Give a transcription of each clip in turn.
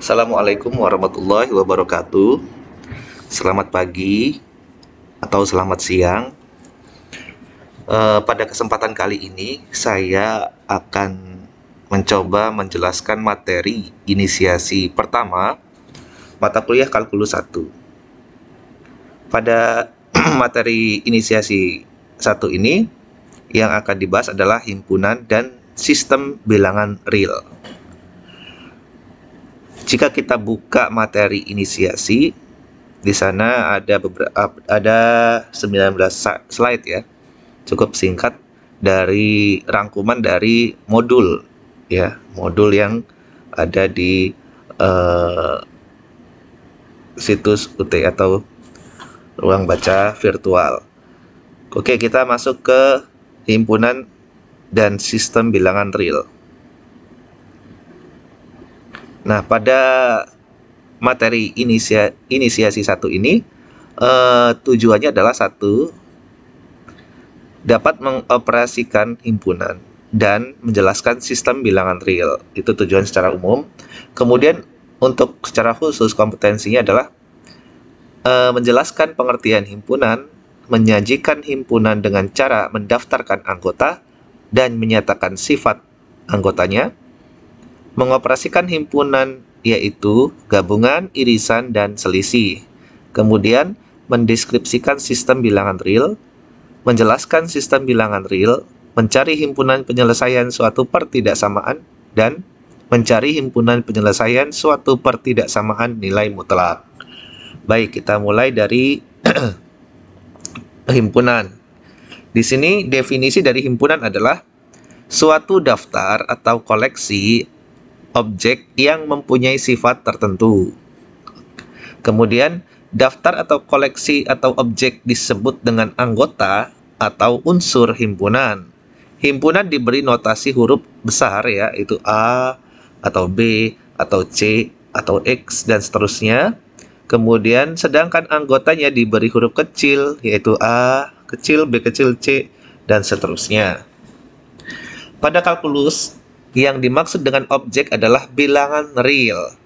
Assalamualaikum warahmatullahi wabarakatuh. Selamat pagi atau selamat siang. Pada kesempatan kali ini saya akan mencoba menjelaskan materi inisiasi pertama mata kuliah kalkulus 1. Pada materi inisiasi 1 ini yang akan dibahas adalah himpunan dan sistem bilangan real. Jika kita buka materi inisiasi, di sana ada 19 slide ya. Cukup singkat dari rangkuman dari modul ya, modul yang ada di situs UT atau ruang baca virtual. Oke, kita masuk ke himpunan dan sistem bilangan real. Nah, pada materi inisiasi 1 ini tujuannya adalah dapat mengoperasikan himpunan dan menjelaskan sistem bilangan real. Itu tujuan secara umum. Kemudian untuk secara khusus kompetensinya adalah menjelaskan pengertian himpunan, menyajikan himpunan dengan cara mendaftarkan anggota dan menyatakan sifat anggotanya, mengoperasikan himpunan yaitu gabungan, irisan, dan selisih. Kemudian mendeskripsikan sistem bilangan real, menjelaskan sistem bilangan real, mencari himpunan penyelesaian suatu pertidaksamaan, dan mencari himpunan penyelesaian suatu pertidaksamaan nilai mutlak. Baik, kita mulai dari himpunan. Di sini definisi dari himpunan adalah suatu daftar atau koleksi objek yang mempunyai sifat tertentu. Kemudian daftar atau koleksi atau objek disebut dengan anggota atau unsur himpunan. Himpunan diberi notasi huruf besar ya, itu A atau B atau C atau X dan seterusnya. Kemudian sedangkan anggotanya diberi huruf kecil yaitu A kecil, B kecil, C dan seterusnya. Pada kalkulus, yang dimaksud dengan objek adalah bilangan real.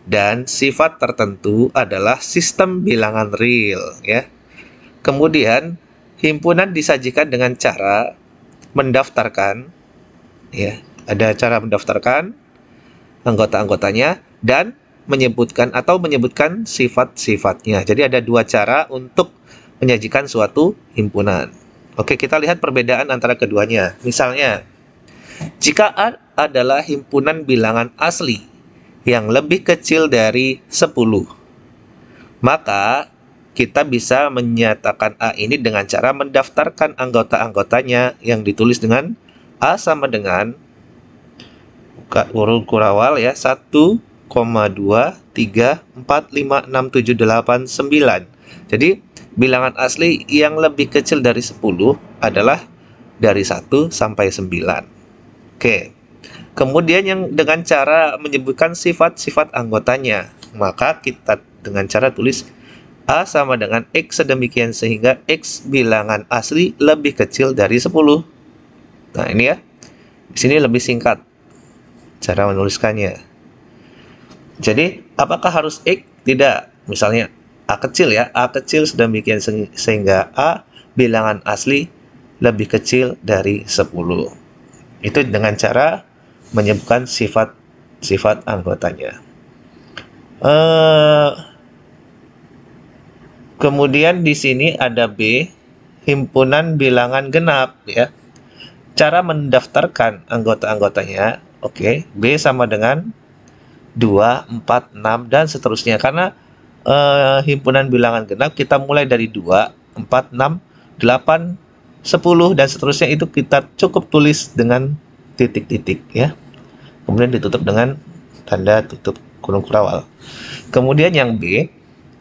Dan sifat tertentu adalah sistem bilangan real ya. Kemudian himpunan disajikan dengan cara mendaftarkan ya, ada cara mendaftarkan anggota-anggotanya dan menyebutkan sifat-sifatnya. Jadi ada dua cara untuk menyajikan suatu himpunan. Oke, kita lihat perbedaan antara keduanya. Misalnya, jika A adalah himpunan bilangan asli yang lebih kecil dari 10, maka kita bisa menyatakan A ini dengan cara mendaftarkan anggota-anggotanya yang ditulis dengan A sama dengan urut kurawal ya, 1,2, 3, 4, 5, 6, 7, 8, 9. Jadi bilangan asli yang lebih kecil dari 10 adalah dari 1 sampai 9. Oke. Kemudian yang dengan cara menyebutkan sifat-sifat anggotanya, maka kita dengan cara tulis A sama dengan X sedemikian sehingga X bilangan asli lebih kecil dari 10. Nah, ini ya. Di sini lebih singkat cara menuliskannya. Jadi, apakah harus X? Tidak. Misalnya A kecil ya, A kecil sedemikian sehingga A bilangan asli lebih kecil dari 10. Itu dengan cara menyebutkan sifat-sifat anggotanya. Kemudian di sini ada B, himpunan bilangan genap ya. Cara mendaftarkan anggota-anggotanya, oke, B sama dengan 2, 4, 6 dan seterusnya. Karena himpunan bilangan genap kita mulai dari 2, 4, 6, 8, 10 dan seterusnya, itu kita cukup tulis dengan titik-titik ya. Kemudian ditutup dengan tanda tutup kurung kurawal. Kemudian yang B,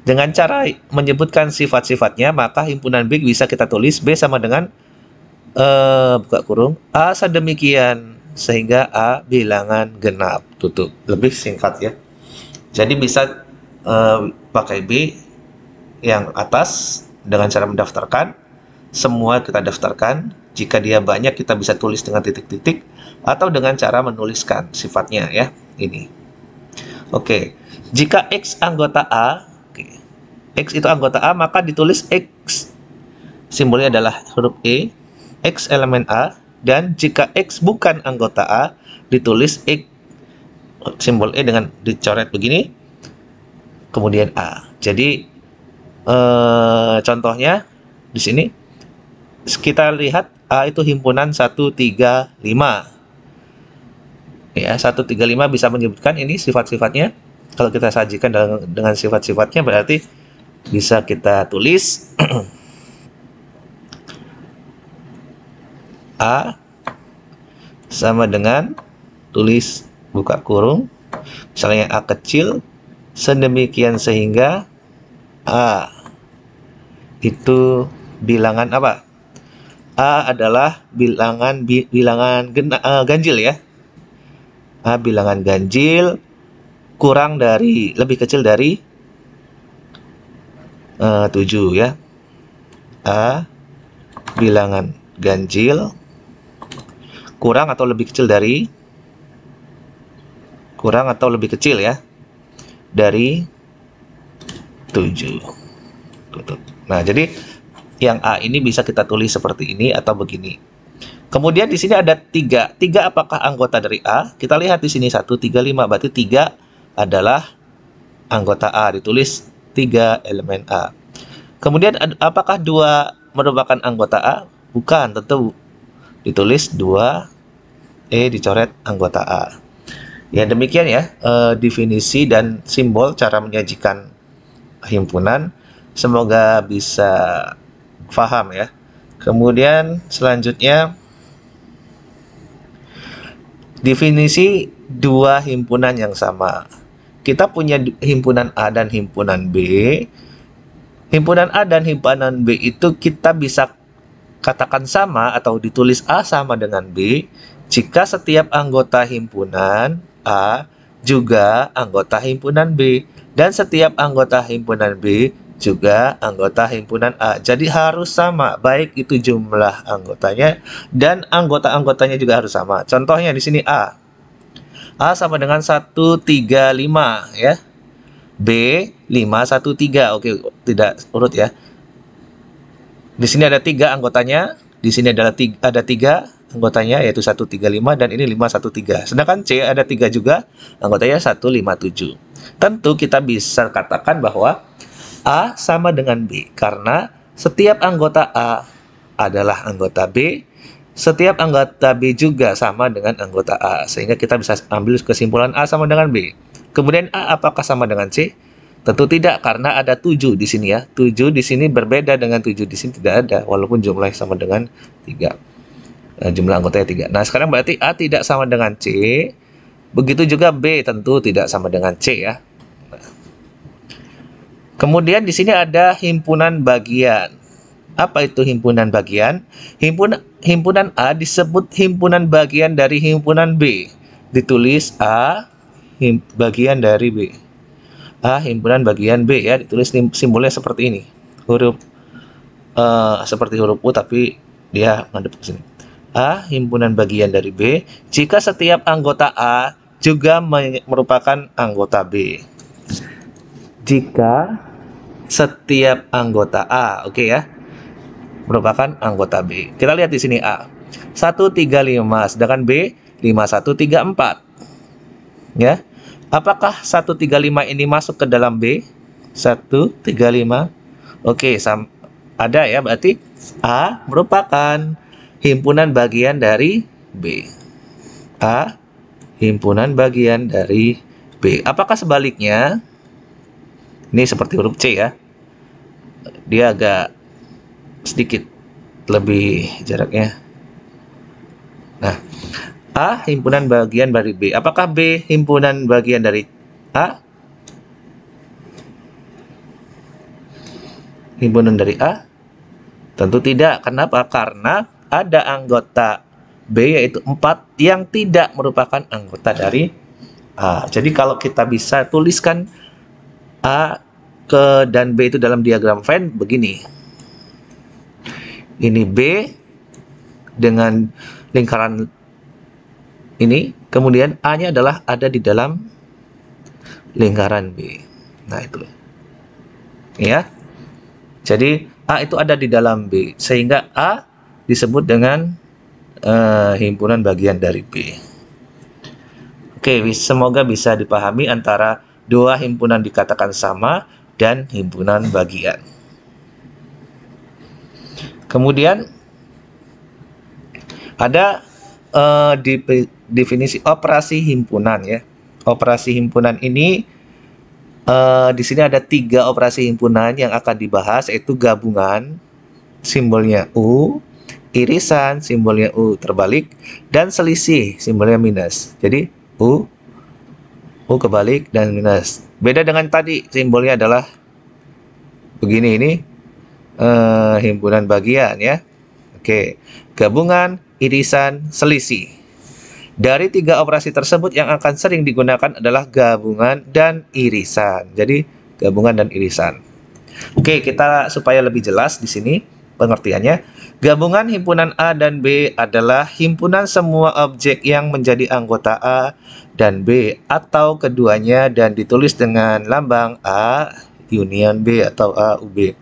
dengan cara menyebutkan sifat-sifatnya, maka himpunan B bisa kita tulis B sama dengan buka kurung A sedemikian sehingga A bilangan genap, tutup. Lebih singkat ya. Jadi bisa pakai B yang atas dengan cara mendaftarkan. Semua kita daftarkan. Jika dia banyak kita bisa tulis dengan titik-titik atau dengan cara menuliskan sifatnya ya, ini. Oke, Jika X anggota A, X itu anggota A, maka ditulis X. Simbolnya adalah huruf E, X elemen A. Dan jika X bukan anggota A, ditulis X. Simbol E dengan dicoret begini, kemudian A. Jadi, contohnya di sini, kita lihat A itu himpunan 135. Ya, 135 bisa menyebutkan ini sifat-sifatnya. Kalau kita sajikan dengan sifat-sifatnya, berarti bisa kita tulis A sama dengan, tulis buka kurung, misalnya A kecil, sedemikian sehingga A itu bilangan apa? A adalah bilangan ganjil ya. A bilangan ganjil kurang dari, lebih kecil dari 7 ya. A bilangan ganjil kurang atau lebih kecil dari, ya, dari 7. Tutup. Nah, jadi yang A ini bisa kita tulis seperti ini atau begini. Kemudian di sini ada 3. 3 apakah anggota dari A? Kita lihat di sini 135, berarti 3 adalah anggota A, ditulis 3 elemen A. Kemudian apakah 2 merupakan anggota A? Bukan, tentu ditulis 2 E, dicoret anggota A. Ya, demikian ya definisi dan simbol cara menyajikan himpunan. Semoga bisa paham ya. Kemudian selanjutnya, definisi dua himpunan yang sama. Kita punya himpunan A dan himpunan B. Himpunan A dan himpunan B itu kita bisa katakan sama atau ditulis A sama dengan B jika setiap anggota himpunan A juga anggota himpunan B dan setiap anggota himpunan B juga anggota himpunan A. Jadi harus sama, baik itu jumlah anggotanya dan anggota-anggotanya juga harus sama. Contohnya di sini A. A sama dengan 135 ya. B 513. Oke, tidak urut ya. Di sini ada 3 anggotanya, di sini ada 3 anggotanya yaitu 135 dan ini 513. Sedangkan C ada 3 juga, anggotanya 157. Tentu kita bisa katakan bahwa A sama dengan B karena setiap anggota A adalah anggota B, setiap anggota B juga sama dengan anggota A, sehingga kita bisa ambil kesimpulan A sama dengan B. Kemudian A apakah sama dengan C? Tentu tidak, karena ada 7 di sini ya. 7 di sini berbeda dengan 7 di sini tidak ada, walaupun jumlahnya sama dengan 3. Jumlah anggotanya 3. Nah, sekarang berarti A tidak sama dengan C. Begitu juga B tentu tidak sama dengan C ya. Kemudian di sini ada himpunan bagian. Apa itu himpunan bagian? Himpunan A disebut himpunan bagian dari himpunan B. Ditulis A bagian dari B. A himpunan bagian B ya, ditulis simbolnya seperti ini. Huruf seperti huruf U tapi dia ngadep ke sini. A himpunan bagian dari B jika setiap anggota A juga merupakan anggota B. Jika setiap anggota A, oke ya, merupakan anggota B. Kita lihat di sini A 135, sedangkan B 5134. Ya. Apakah 135 ini masuk ke dalam B? 135. Oke, ada ya, berarti A merupakan himpunan bagian dari B. A himpunan bagian dari B. Apakah sebaliknya? Ini seperti huruf C ya. Dia agak sedikit lebih jaraknya. Nah, A himpunan bagian dari B. Apakah B himpunan bagian dari A? Himpunan dari A? Tentu tidak. Kenapa? Karena ada anggota B yaitu 4 yang tidak merupakan anggota dari A. Jadi kalau kita bisa tuliskan A dan B itu dalam diagram Venn begini. Ini B dengan lingkaran ini, kemudian A-nya adalah ada di dalam lingkaran B. Nah, itu. Ya. Jadi A itu ada di dalam B, sehingga A disebut dengan himpunan bagian dari B. Oke, semoga bisa dipahami antara dua himpunan dikatakan sama dan himpunan bagian. Kemudian ada definisi operasi himpunan ya. Operasi himpunan ini di sini ada 3 operasi himpunan yang akan dibahas, yaitu gabungan, simbolnya U, irisan, simbolnya U terbalik, dan selisih, simbolnya minus. Jadi U kebalik, dan minus. Beda dengan tadi, simbolnya adalah begini, ini himpunan bagian ya. Oke, gabungan, irisan, selisih. Dari 3 operasi tersebut yang akan sering digunakan adalah gabungan dan irisan. Jadi gabungan dan irisan. Oke, kita supaya lebih jelas di sini pengertiannya. Gabungan himpunan A dan B adalah himpunan semua objek yang menjadi anggota A dan B atau keduanya dan ditulis dengan lambang A union B atau A UB.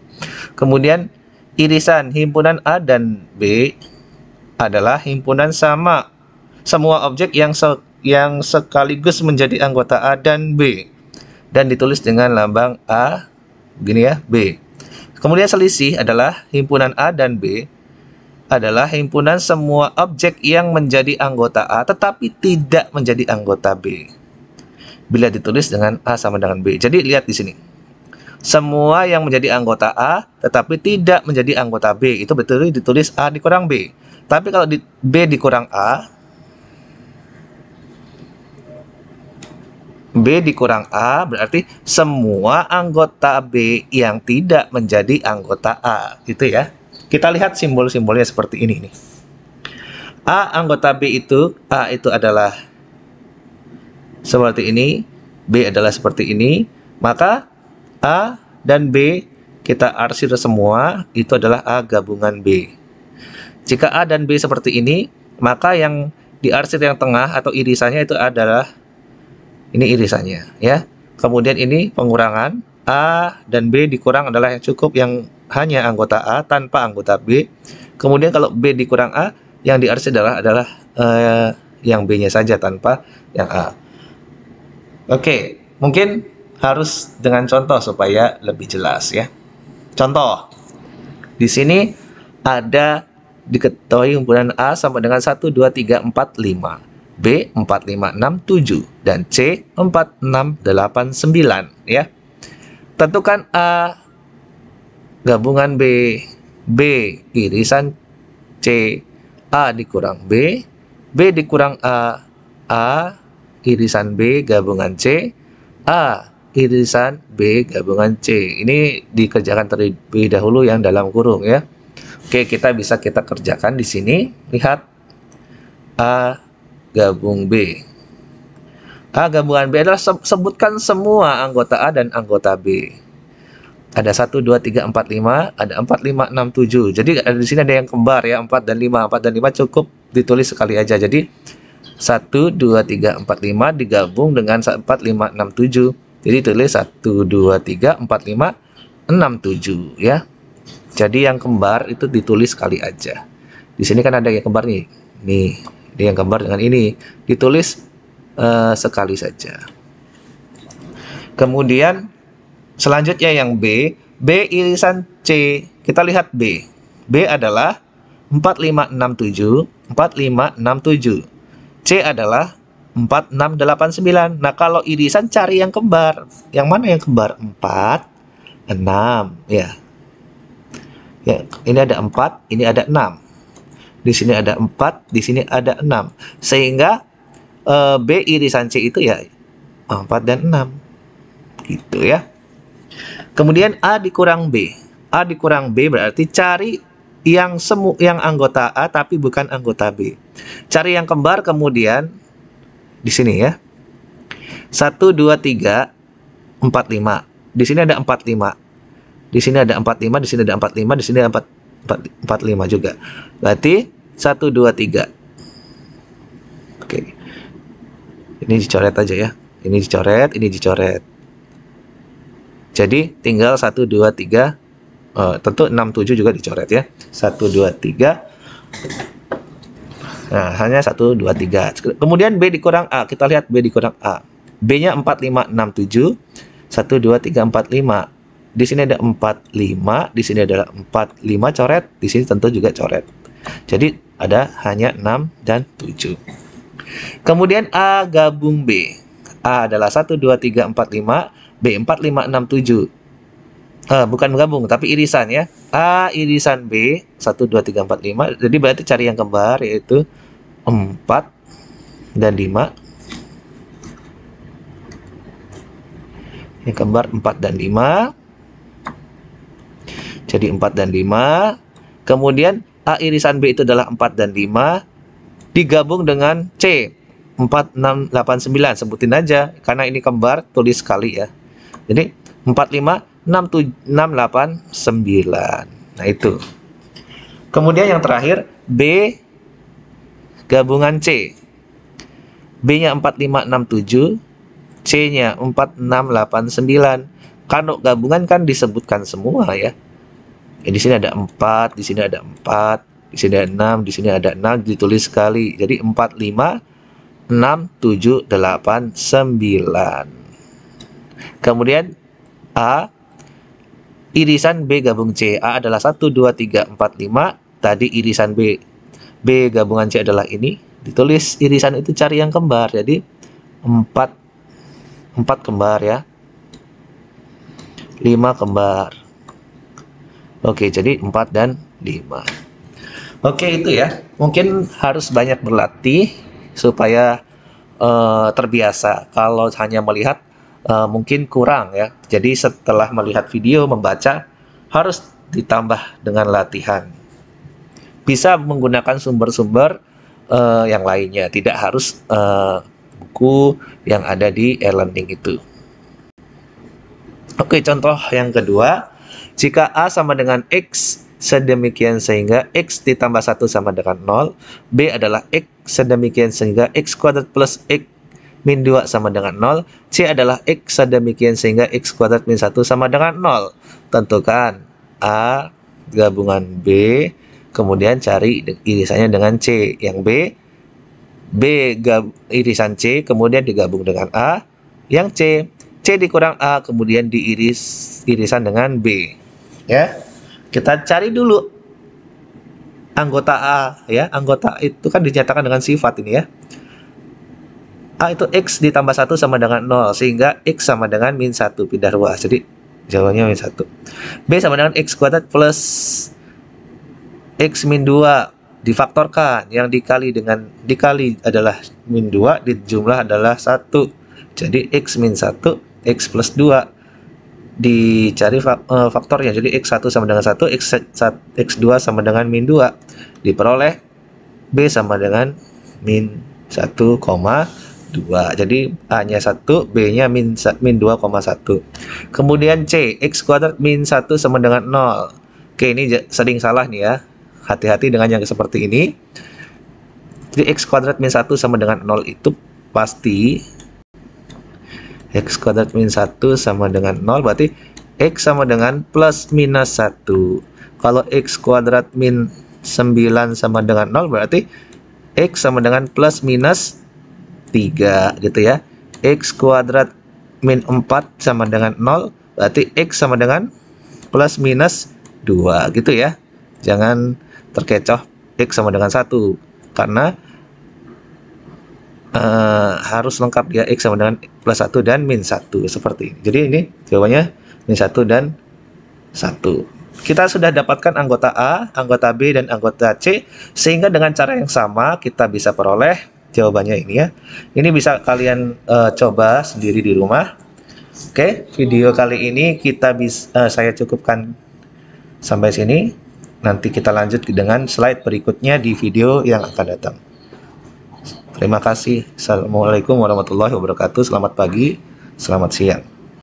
Kemudian irisan himpunan A dan B adalah himpunan semua objek yang sekaligus menjadi anggota A dan B dan ditulis dengan lambang A begini ya, B. Kemudian selisih adalah himpunan A dan B adalah himpunan semua objek yang menjadi anggota A tetapi tidak menjadi anggota B bila ditulis dengan A sama dengan B. Jadi lihat di sini. Semua yang menjadi anggota A tetapi tidak menjadi anggota B itu betul ditulis A dikurang B. Tapi kalau B dikurang A, B dikurang A berarti semua anggota B yang tidak menjadi anggota A, gitu ya. Kita lihat simbol-simbolnya seperti ini nih. A anggota B itu, A itu adalah seperti ini, B adalah seperti ini, maka A dan B kita arsir semua, itu adalah A gabungan B. Jika A dan B seperti ini, maka yang diarsir yang tengah atau irisannya itu adalah ini irisannya ya. Kemudian ini pengurangan, A dan B dikurang adalah yang cukup yang hanya anggota A tanpa anggota B. Kemudian kalau B dikurang A, yang diarsir adalah yang B-nya saja tanpa yang A. Oke, mungkin harus dengan contoh supaya lebih jelas ya. Contoh. Di sini ada diketahui himpunan A sama dengan 1 2 3 4 5. B 4, 5, 6, 7 dan C 4, 6, 8, 9 ya. Tentukan A gabungan B, B irisan C, A dikurang B, B dikurang A irisan B gabungan C, A irisan B gabungan C. Ini dikerjakan terlebih dahulu yang dalam kurung ya. Oke, kita kerjakan di sini. Lihat A gabung B. A gabungan B adalah sebutkan semua anggota A dan anggota B. Ada 1 2 3 4 5, ada 4 5 6 7. Jadi di sini ada yang kembar ya, 4 dan 5. 4 dan 5 cukup ditulis sekali aja. Jadi 1 2 3 4 5 digabung dengan 4 5 6 7. Jadi tulis 1 2 3 4 5 6 7 ya. Jadi yang kembar itu ditulis sekali aja. Di sini kan ada yang kembar nih. Nih, dia yang kembar dengan ini ditulis sekali saja. Kemudian selanjutnya yang B, B irisan C. Kita lihat B. B adalah 4 5 6 7, 4 5 6 7. C adalah 4 6 8 9. Nah, kalau irisan cari yang kembar. Yang mana yang kembar? 4 6 ya. Ya, ini ada 4, ini ada 6. Di sini ada 4, di sini ada 6. Sehingga B irisan C itu ya 4 dan 6. Gitu ya. Kemudian A dikurang B. A dikurang B berarti cari yang anggota A tapi bukan anggota B. Cari yang kembar kemudian di sini ya. 1 2 3 4 5. Di sini ada 4 5. Di sini ada 45, di sini ada 45, di sini ada 45 juga. Berarti 1 2 3. Oke. Ini dicoret aja ya. ini dicoret, ini dicoret. Jadi tinggal 1, 2, 3. Tentu 6, 7 juga dicoret ya. 1, 2, 3. Nah, hanya 1, 2, 3. Kemudian B dikurang A. Kita lihat B dikurang A. B-nya 4, 5, 6, 7. 1, 2, 3, 4, 5. Di sini ada 4, 5. Di sini adalah 4, 5 coret. Di sini tentu juga coret. Jadi ada hanya 6 dan 7. Kemudian A gabung B. A adalah 1, 2, 3, 4, 5. B 4, 5, 6, 7. Bukan gabung, tapi irisan ya. A irisan B 1, 2, 3, 4, 5. Jadi berarti cari yang kembar, yaitu 4 dan 5. Yang kembar 4 dan 5. Jadi 4 dan 5. Kemudian A irisan B itu adalah 4 dan 5. Digabung dengan C 4, 6, 8, 9. Sebutin aja, karena ini kembar, tulis sekali ya. Jadi 4, 5, 6, 7, 6, 8, 9. Nah itu. Kemudian yang terakhir B gabungan C. B-nya 4, 5, 6, 7. C-nya 4, 6, 8, 9. Kalau gabungan kan disebutkan semua ya. Di sini ada 4, di sini ada 4, di sini ada 6, di sini ada 6, ditulis sekali. Jadi 4, 5, 6, 7, 8, 9. Kemudian A irisan B gabung C. A adalah 1, 2, 3, 4, 5. Tadi irisan B. B gabungan C adalah ini. Ditulis irisan itu cari yang kembar. Jadi 4 kembar ya. 5 kembar. Oke, jadi 4 dan 5. Oke, itu ya. Mungkin harus banyak berlatih supaya terbiasa. Kalau hanya melihat mungkin kurang ya. Jadi setelah melihat video, membaca, harus ditambah dengan latihan. Bisa menggunakan sumber-sumber yang lainnya. Tidak harus buku yang ada di e-learning itu. Oke, contoh yang kedua. Jika A sama dengan X sedemikian sehingga X ditambah 1 sama dengan 0. B adalah X sedemikian sehingga X kuadrat plus X min 2 sama dengan 0. C adalah X sedemikian sehingga X kuadrat min 1 sama dengan 0. Tentukan A gabungan B, kemudian cari irisannya dengan C. Yang B irisan C, kemudian digabung dengan A. Yang C dikurang A, kemudian irisan dengan B. Ya, kita cari dulu anggota A ya. Anggota itu kan dinyatakan dengan sifat ini ya. A itu X ditambah 1 sama dengan 0, sehingga X sama dengan min 1, pindah ruas. Jadi jawabannya min 1. B sama dengan X kuadrat plus X min 2 difaktorkan. Yang dikali adalah min 2, dijumlah adalah 1. Jadi X min 1, X plus 2. Dicari faktornya. Jadi X1 sama dengan 1, X2 sama dengan min 2. Diperoleh B sama dengan min 1,2. Jadi A-nya 1, B-nya min 2,1. Kemudian C, X kuadrat min 1 sama dengan 0. Oke, ini sering salah nih ya. Hati-hati dengan yang seperti ini. Jadi X kuadrat min 1 sama dengan 0 itu pasti X kuadrat min 1 sama dengan 0, berarti X sama dengan plus minus 1. Kalau X kuadrat min 9 sama dengan 0, berarti X sama dengan plus minus 3 gitu ya. X kuadrat min 4 sama dengan 0, berarti X sama dengan plus minus 2 gitu ya. Jangan terkecoh X sama dengan 1, karena harus lengkap dia. X sama dengan plus 1 dan min 1 seperti ini. Jadi ini jawabannya min 1 dan 1. Kita sudah dapatkan anggota A, anggota B, dan anggota C, sehingga dengan cara yang sama kita bisa peroleh jawabannya ini ya. Ini bisa kalian coba sendiri di rumah. Oke, video kali ini saya cukupkan sampai sini. Nanti kita lanjut dengan slide berikutnya di video yang akan datang. Terima kasih. Assalamualaikum warahmatullahi wabarakatuh. Selamat pagi, selamat siang.